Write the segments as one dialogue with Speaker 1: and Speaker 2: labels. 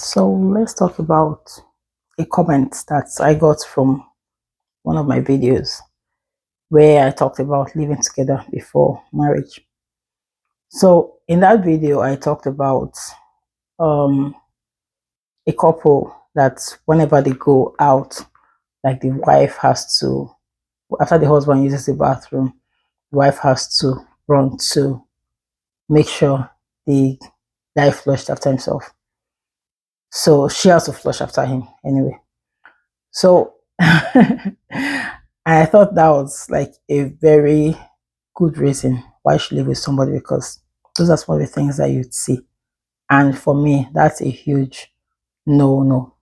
Speaker 1: So let's talk about a comment that I got from one of my videos where I talked about living together before marriage. So in that video, I talked about um, a couple that whenever they go out, like the wife has to, after the husband uses the bathroom, the wife has to run to make sure the guy flushed after himself. So she has to flush after him anyway. So I thought that was like a very good reason why you should live with somebody, because those are some of the things that you'd see. And for me, that's a huge no.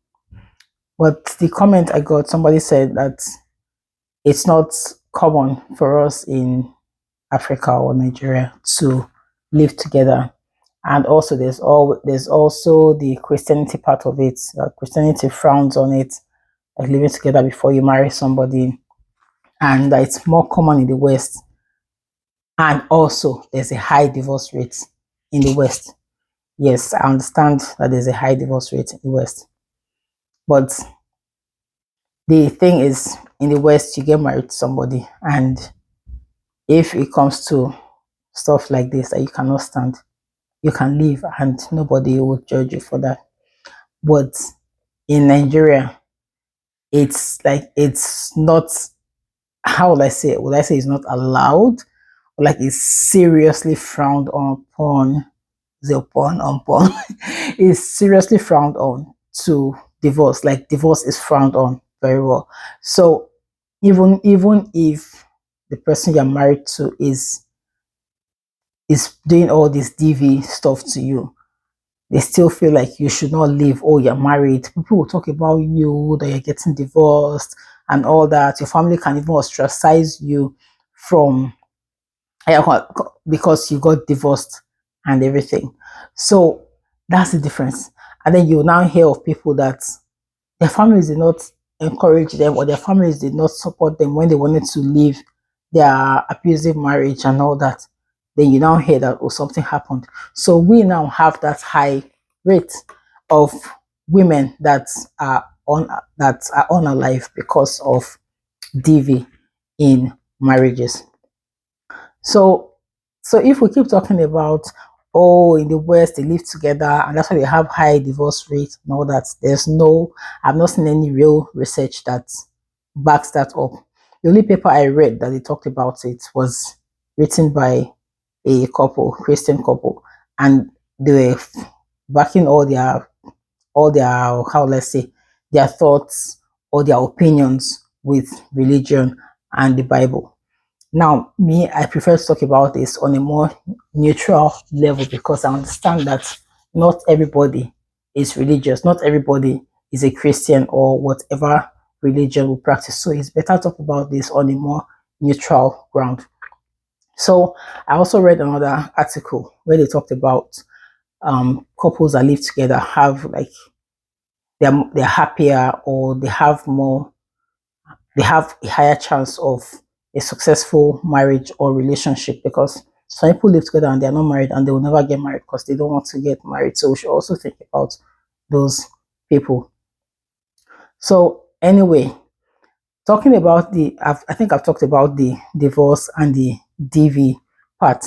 Speaker 1: But the comment I got, somebody said that it's not common for us in Africa or Nigeria to live together. And also there's also the Christianity part of it. Christianity frowns on it, like living together before you marry somebody, and that it's more common in the West. And also, there's a high divorce rate in the West. Yes, I understand that there's a high divorce rate in the West. But the thing is, in the West, you get married to somebody, and if it comes to stuff like this that you cannot stand, you can leave and nobody will judge you for that. But in Nigeria, it's like it's not, how will I say it? Would I say it's not allowed? Like it's seriously frowned upon, the upon is seriously frowned on to divorce. Like divorce is frowned on very well. So even if the person you're married to is doing all this DV stuff to you, they still feel like you should not leave. Oh, you're married. People will talk about you, that you're getting divorced and all that. Your family can even ostracize you from, because you got divorced and everything. So that's the difference. And then you now hear of people that their families did not encourage them, or their families did not support them when they wanted to leave their abusive marriage and all that. Then you now hear that, oh, something happened. So we now have that high rate of women that are unalive because of DV in marriages. So, so if we keep talking about, oh, in the West they live together and that's why they have high divorce rate and all that, I've not seen any real research that backs that up. The only paper I read that they talked about it was written by a couple, Christian couple, and they were backing all their, how let's say, their thoughts or their opinions with religion and the Bible. Now, me, I prefer to talk about this on a more neutral level, because I understand that not everybody is religious, not everybody is a Christian or whatever religion we practice. So it's better to talk about this on a more neutral ground. So I also read another article where they talked about couples that live together have like they're happier, or they have a higher chance of a successful marriage or relationship, because some people live together and they're not married and they will never get married because they don't want to get married. So we should also think about those people. So anyway, talking about I think I've talked about the divorce and the DV part.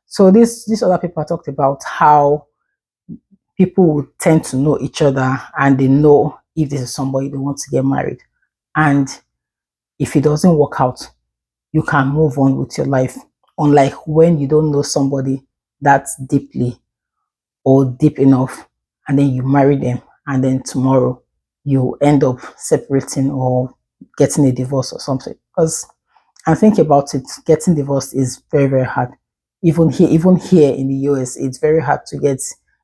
Speaker 1: So this other paper talked about how people tend to know each other and they know if this is somebody they want to get married. And if it doesn't work out, you can move on with your life. Unlike when you don't know somebody that deeply or deep enough, and then you marry them, and then tomorrow you end up separating or getting a divorce or something. Because and think about it, getting divorced is very hard. Even here in the US, it's very hard to get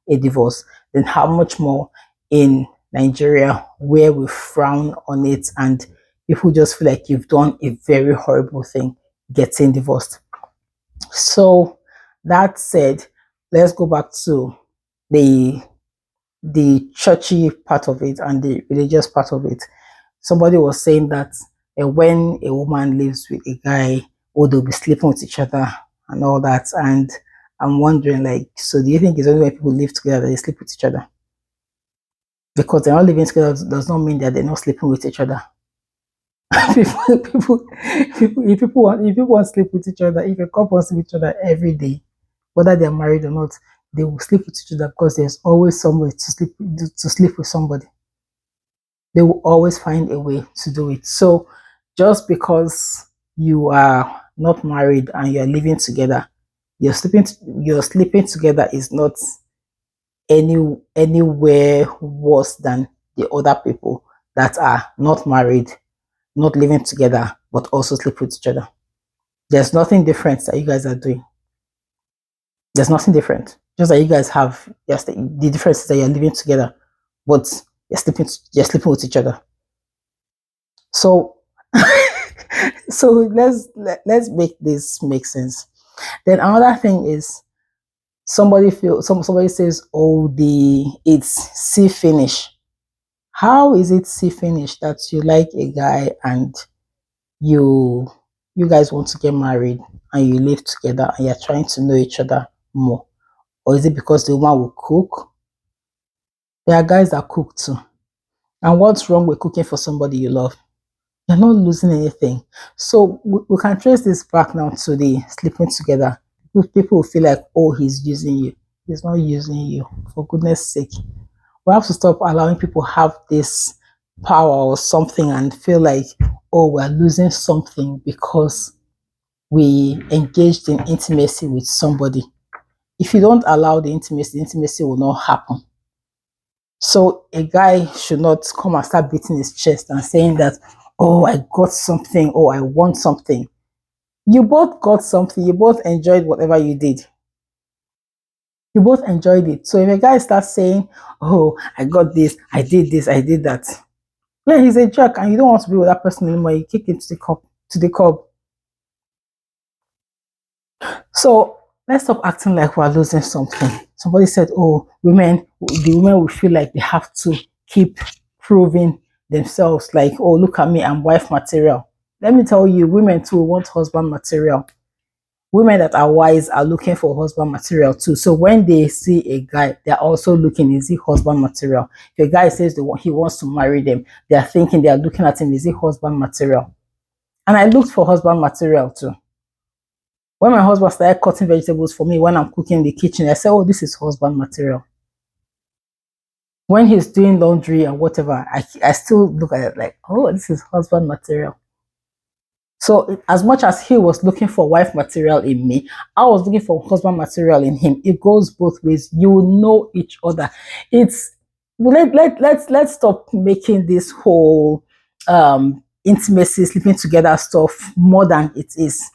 Speaker 1: a divorce. Then how much more in Nigeria, where we frown on it and people just feel like you've done a very horrible thing, getting divorced. So that said, let's go back to the the churchy part of it and the religious part of it. Somebody was saying that when a woman lives with a guy, or they'll be sleeping with each other and all that. And I'm wondering, like, so do you think it's only when people live together that they sleep with each other? Because they're not living together does not mean that they're not sleeping with each other. people, people, if people want to sleep with each other, if a couple wants to sleep with each other every day, whether they're married or not, they will sleep with each other because there's always some way to sleep with somebody. They will always find a way to do it. So just because you are not married and you're living together, you're sleeping together is not anywhere worse than the other people that are not married, not living together, but also sleep with each other. There's nothing different that you guys are doing. There's nothing different. Just that you guys have the difference is that you're living together, but you're sleeping with each other. So so let's make this make sense. Then another thing is somebody says, oh, it's see finish. How is it see finish that you like a guy and you you guys want to get married and you live together and you're trying to know each other more? Or is it because the woman will cook? There are guys that cook too. And what's wrong with cooking for somebody you love? You're not losing anything. So we can trace this back now to the sleeping together. People feel like, oh, he's using you. He's not using you. For goodness sake. We have to stop allowing people have this power or something and feel like, oh, we're losing something because we engaged in intimacy with somebody. If you don't allow the intimacy will not happen. So a guy should not come and start beating his chest and saying that, oh, I got something, oh, I want something. You both got something, you both enjoyed whatever you did. You both enjoyed it. So if a guy starts saying, oh, I got this, I did that. Yeah, he's a jerk and you don't want to be with that person anymore. You kick him to the curb. So let's stop acting like we're losing something. Somebody said, oh, the women will feel like they have to keep proving themselves, like, oh, look at me, I'm wife material. Let me tell you, women too want husband material. Women that are wise are looking for husband material too. So when they see a guy, they're also looking, is he husband material? If a guy says he wants to marry them, they are looking at him, is he husband material? And I looked for husband material too. When my husband started cutting vegetables for me when I'm cooking in the kitchen, I said, oh, this is husband material. When he's doing laundry and whatever, I still look at it like, oh, this is husband material. So as much as he was looking for wife material in me, I was looking for husband material in him. It goes both ways. You know each other. It's let's stop making this whole intimacy, sleeping together stuff more than it is.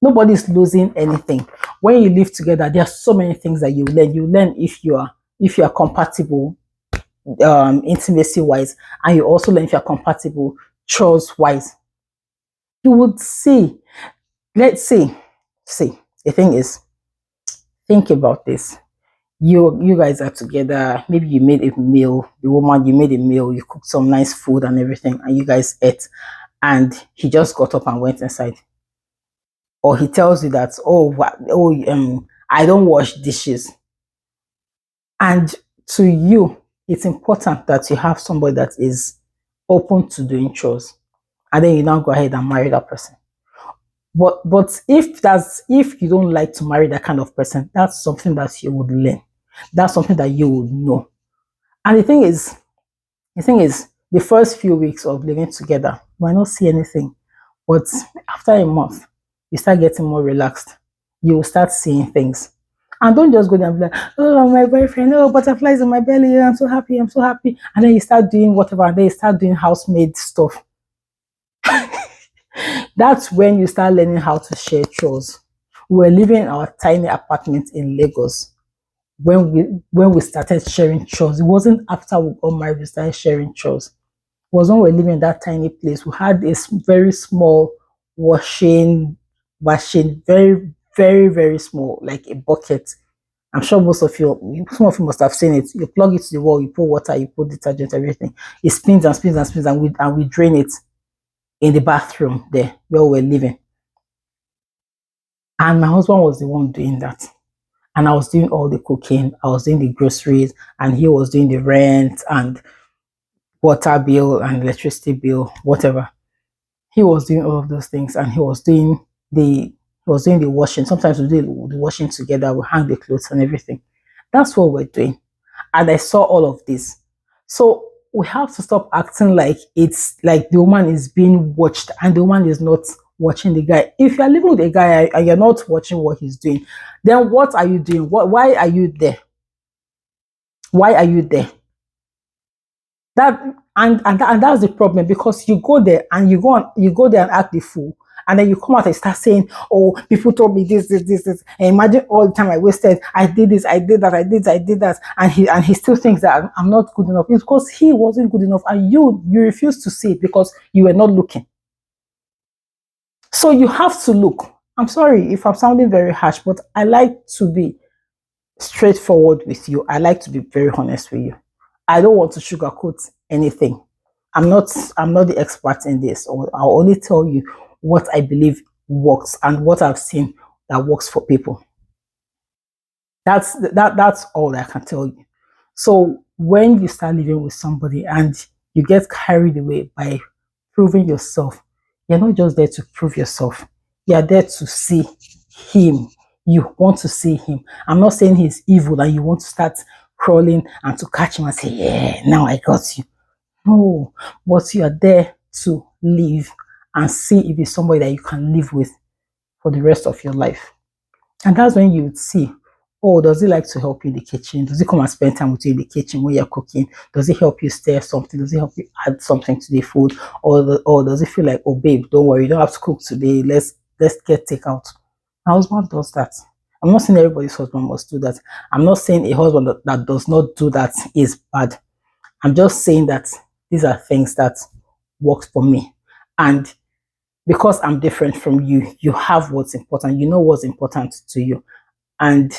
Speaker 1: Nobody's losing anything. When you live together, there are so many things that you learn. You learn if you are compatible, intimacy wise, and you also learn if you're compatible chores wise. You would see. Let's see. The thing is, think about this. You guys are together. Maybe you made a meal. The woman, you made a meal. You cooked some nice food and everything, and you guys ate. And he just got up and went inside. Or he tells you that, I don't wash dishes. And to you, it's important that you have somebody that is open to doing chores. And then you now go ahead and marry that person. But if you don't like to marry that kind of person, that's something that you would learn. That's something that you would know. And the thing is, the first few weeks of living together, you might not see anything. But after a month, you start getting more relaxed. You will start seeing things. And don't just go there and be like, oh, my boyfriend, oh, butterflies in my belly, I'm so happy, I'm so happy. And then you start doing whatever, and then you start doing housemaid stuff. That's when you start learning how to share chores. We were living in our tiny apartment in Lagos when we started sharing chores. It wasn't after we got married we started sharing chores. It was when we were living in that tiny place. We had a very small washing, very, very, very small, like a bucket. I'm sure some of you must have seen it. You plug it to the wall, you put water, you put detergent, everything. It spins and spins and spins, and we drain it in the bathroom there where we were living. And my husband was the one doing that. and I was doing all the cooking, I was doing the groceries, and he was doing the rent and water bill and electricity bill, whatever. He was doing all of those things, and he was doing the washing. Sometimes we do the washing together, we hang the clothes and everything. That's what we're doing. And I saw all of this. So we have to stop acting like it's like the woman is being watched and the woman is not watching the guy. If you're living with a guy and you're not watching what he's doing, then what are you doing? Why are you there? Why are you there? That and that's the problem, because you go there and you go there and act the fool, and then you come out and start saying, "Oh, people told me this." And imagine all the time I wasted. I did this, I did that, I did that, and he still thinks that I'm not good enough. It's because he wasn't good enough, and you refuse to see it because you were not looking. So you have to look. I'm sorry if I'm sounding very harsh, but I like to be straightforward with you. I like to be very honest with you. I don't want to sugarcoat anything. I'm not the expert in this. Or I'll only tell you what I believe works and what I've seen that works for people. That's all I can tell you. So when you start living with somebody and you get carried away by proving yourself, you're not just there to prove yourself. You're there to see him. You want to see him. I'm not saying he's evil and you want to start crawling and to catch him and say, "Yeah, now I got you." No, but you are there to live and see if it's somebody that you can live with for the rest of your life. And that's when you would see, oh, does he like to help you in the kitchen? Does he come and spend time with you in the kitchen when you're cooking? Does he help you stir something? Does he help you add something to the food? Or does he feel like, oh babe, don't worry, you don't have to cook today. Let's get takeout. My husband does that. I'm not saying everybody's husband must do that. I'm not saying a husband that does not do that is bad. I'm just saying that these are things that work for me. And because I'm different from you, you have what's important. You know what's important to you. And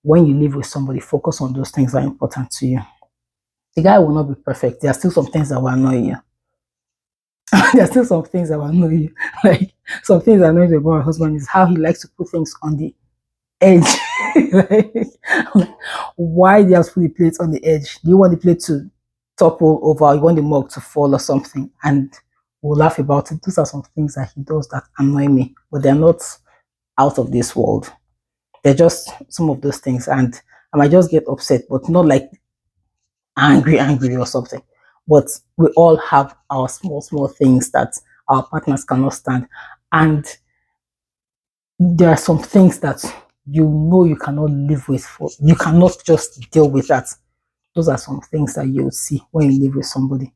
Speaker 1: when you live with somebody, focus on those things that are important to you. The guy will not be perfect. There are still some things that will annoy you. There are still some things that will annoy you. Like some things that annoy me about my husband is how he likes to put things on the edge. Like, why do you have to put the plate on the edge? Do you want the plate to topple over? You want the mug to fall or something? And we'll laugh about it. Those are some things that he does that annoy me, but they're not out of this world. They're just some of those things, and I might just get upset, but not like angry or something. But we all have our small things that our partners cannot stand, and there are some things that you cannot live with. You cannot just deal with that. Those are some things that you'll see when you live with somebody,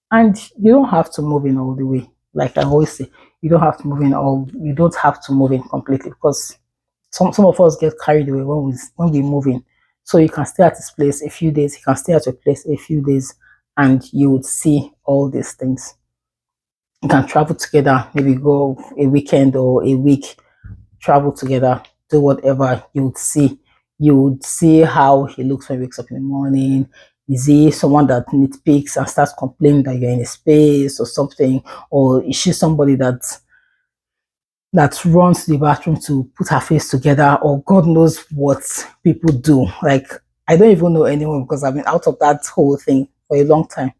Speaker 1: and you don't have to move in all the way. Like I always say, you don't have to move in all. You don't have to move in completely, because some of us get carried away when we move in. So you can stay at his place a few days, he can stay at your place a few days, and you would see all these things. You can travel together, maybe go a weekend or a week, travel together, do whatever. You would see how he looks when he wakes up in the morning. Is he someone that nitpicks and starts complaining that you're in a space or something? Or is she somebody that runs to the bathroom to put her face together, or God knows what people do? Like, I don't even know anyone because I've been out of that whole thing for a long time.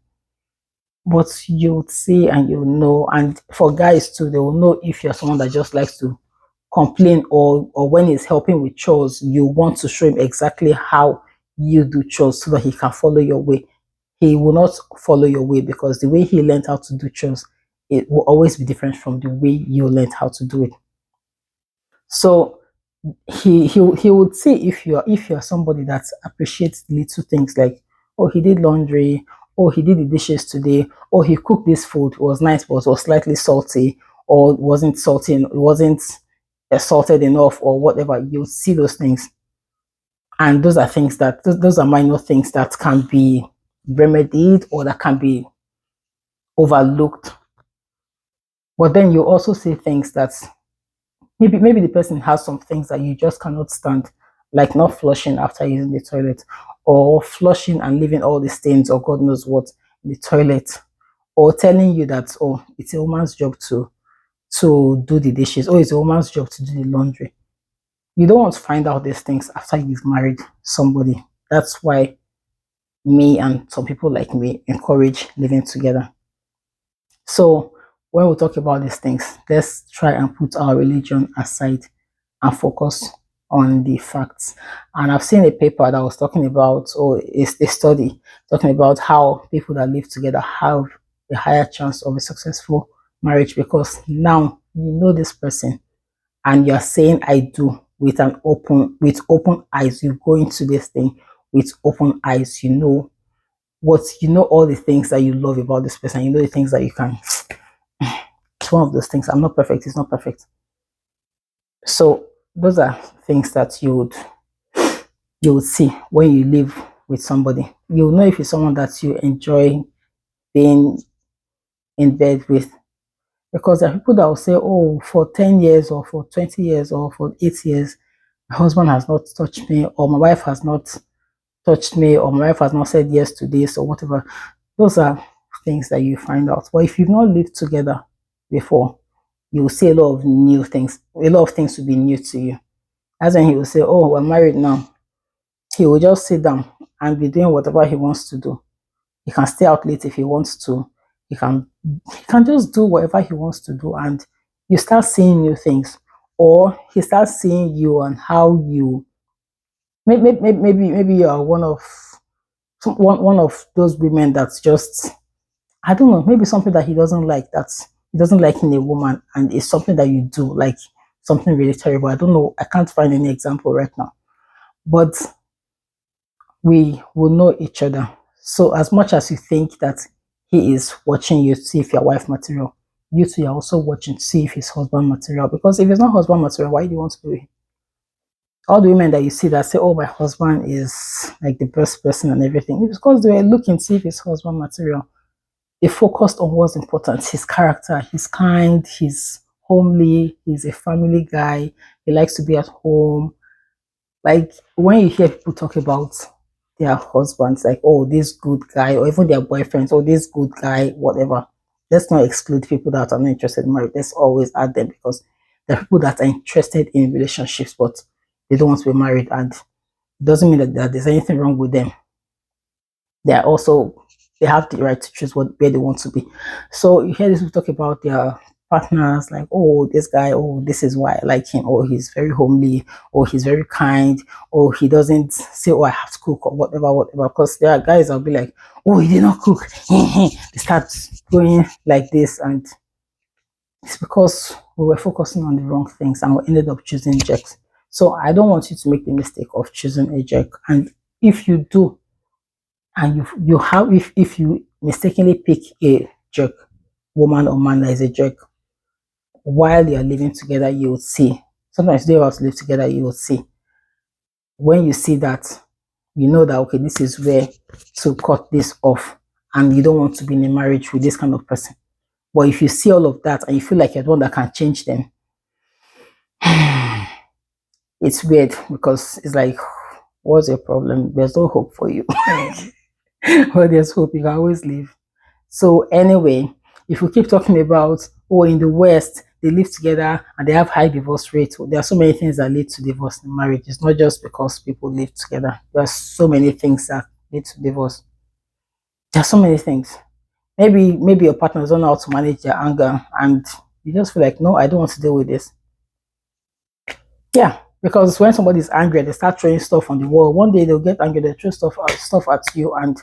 Speaker 1: But you'll see and you'll know. And for guys too, they will know if you're someone that just likes to complain, or when he's helping with chores, you want to show him exactly how you do chores so that he can follow your way. He will not follow your way because the way he learned how to do chores, it will always be different from the way you learned how to do it. So he would see if you're somebody that appreciates little things, like, oh, he did laundry, or he did the dishes today, or he cooked this food, it was nice but it was slightly salty, or it wasn't salted enough, or whatever. You'll see those things, and those are things that those are minor things that can be remedied or that can be overlooked. But then you also see things that maybe the person has some things that you just cannot stand, like not flushing after using the toilet, or flushing and leaving all the stains or God knows what in the toilet, or telling you that, oh, it's a woman's job to do the dishes, or it's a woman's job to do the laundry. You don't want to find out these things after you've married somebody. That's why me and some people like me encourage living together. So when we talk about these things, let's try and put our religion aside and focus on the facts. And I've seen a paper that was talking about, or it's a study talking about how people that live together have a higher chance of a successful marriage, because now you know this person and you're saying I do with open eyes. You go into this thing with open eyes. You know all the things that you love about this person. You know the things that you can. It's one of those things. I'm not perfect. It's not perfect. So those are things that you would see when you live with somebody. You'll know if it's someone that you enjoy being in bed with. Because there are people that will say, oh, for 10 years or for 20 years or for 8 years, my husband has not touched me, or my wife has not touched me, or my wife has not said yes to this, or whatever. Those are things that you find out. But if you've not lived together before, you will see a lot of new things. A lot of things will be new to you. That's when he will say, oh, we're married now. He will just sit down and be doing whatever he wants to do. He can stay out late if he wants to. He can just do whatever he wants to do, and you start seeing new things, or he starts seeing you and how you maybe you are one of those women that's just, I don't know, maybe something that he doesn't like, that he doesn't like in a woman, and it's something that you do, like something really terrible. I don't know, I can't find any example right now, but we will know each other. So as much as you think that he is watching you to see if you're wife material, you two are also watching to see if he's husband material. Because if it's not husband material, why do you want to do it? All the women that you see that say, oh, my husband is like the best person and everything, it's because they were looking to see if it's husband material. They focused on what's important: his character. He's kind, he's homely, he's a family guy, he likes to be at home. Like when you hear people talk about their husbands, like, oh, this good guy, or even their boyfriends, oh, this good guy, whatever. Let's not exclude people that are not interested in marriage. Let's always add them, because there are people that are interested in relationships, but they don't want to be married. And it doesn't mean that there's anything wrong with them. They are also, they have the right to choose where they want to be. So you hear this people talk about their partners, like, oh, this guy, oh, this is why I like him, or he's very homely, or he's very kind, or he doesn't say, oh, I have to cook, or whatever. Because there are guys that'll be like, oh, he did not cook. They start going like this, and it's because we were focusing on the wrong things and we ended up choosing jerks. So I don't want you to make the mistake of choosing a jerk. And if you do, and you have if you mistakenly pick a jerk woman or man that is a jerk while you're living together, you will see. Sometimes they have to live together, you will see. When you see that, you know that, okay, this is where to cut this off, and you don't want to be in a marriage with this kind of person. But if you see all of that and you feel like you're the one that can change them, it's weird, because it's like, what's your problem? There's no hope for you. Well, there's hope, you can always leave. So anyway, if we keep talking about, oh, in the West, they live together and they have high divorce rates, there are so many things that lead to divorce in marriage. It's not just because people live together. There are so many things that lead to divorce. There are so many things. Maybe your partners don't know how to manage their anger, and you just feel like, no, I don't want to deal with this. Yeah, because when somebody is angry, they start throwing stuff on the wall. One day they'll get angry, they throw stuff at you, and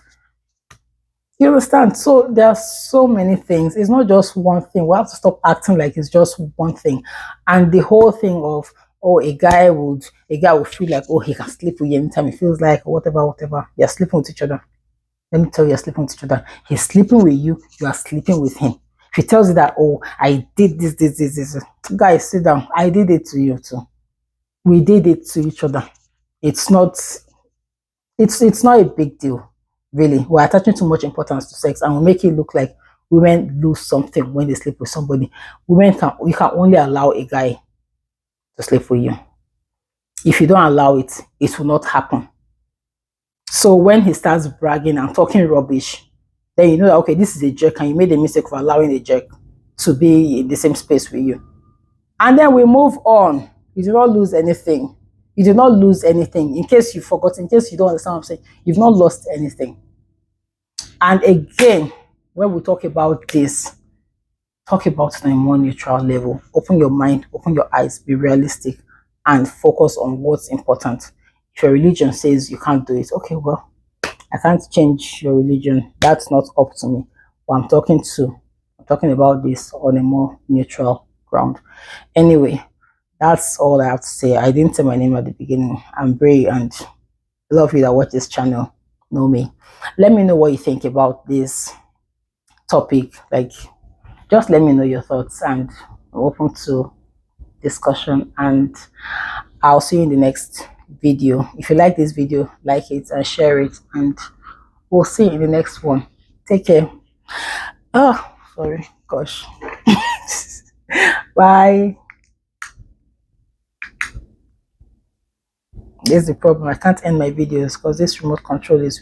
Speaker 1: you understand? So there are so many things. It's not just one thing. We have to stop acting like it's just one thing. And the whole thing of, oh, a guy would feel like, oh, he can sleep with you anytime he feels like, or whatever. You're sleeping with each other. Let me tell you, you're sleeping with each other. He's sleeping with you, you are sleeping with him. If he tells you that, oh, I did this, guys, sit down. I did it to you too. We did it to each other. It's not it's not a big deal, really. We're attaching too much importance to sex, and we make it look like women lose something when they sleep with somebody. You can only allow a guy to sleep with you. If you don't allow it, it will not happen. So when he starts bragging and talking rubbish, then you know that, okay, this is a jerk, and you made the mistake of allowing a jerk to be in the same space with you. And then we move on. You do not lose anything. You did not lose anything. In case you forgot, in case you don't understand what I'm saying, you've not lost anything. And again, when we talk about this, talk about it on a more neutral level. Open your mind, open your eyes, be realistic, and focus on what's important. If your religion says you can't do it, okay, well, I can't change your religion. That's not up to me. But I'm talking about this on a more neutral ground. Anyway, that's all I have to say. I didn't say my name at the beginning. I'm Bray, and love you that watch this channel know me. Let me know what you think about this topic. Like, just let me know your thoughts, and I'm open to discussion. And I'll see you in the next video. If you like this video, like it and share it, and we'll see you in the next one. Take care. Oh, sorry, gosh. Bye. There's the problem. I can't end my videos because this remote control is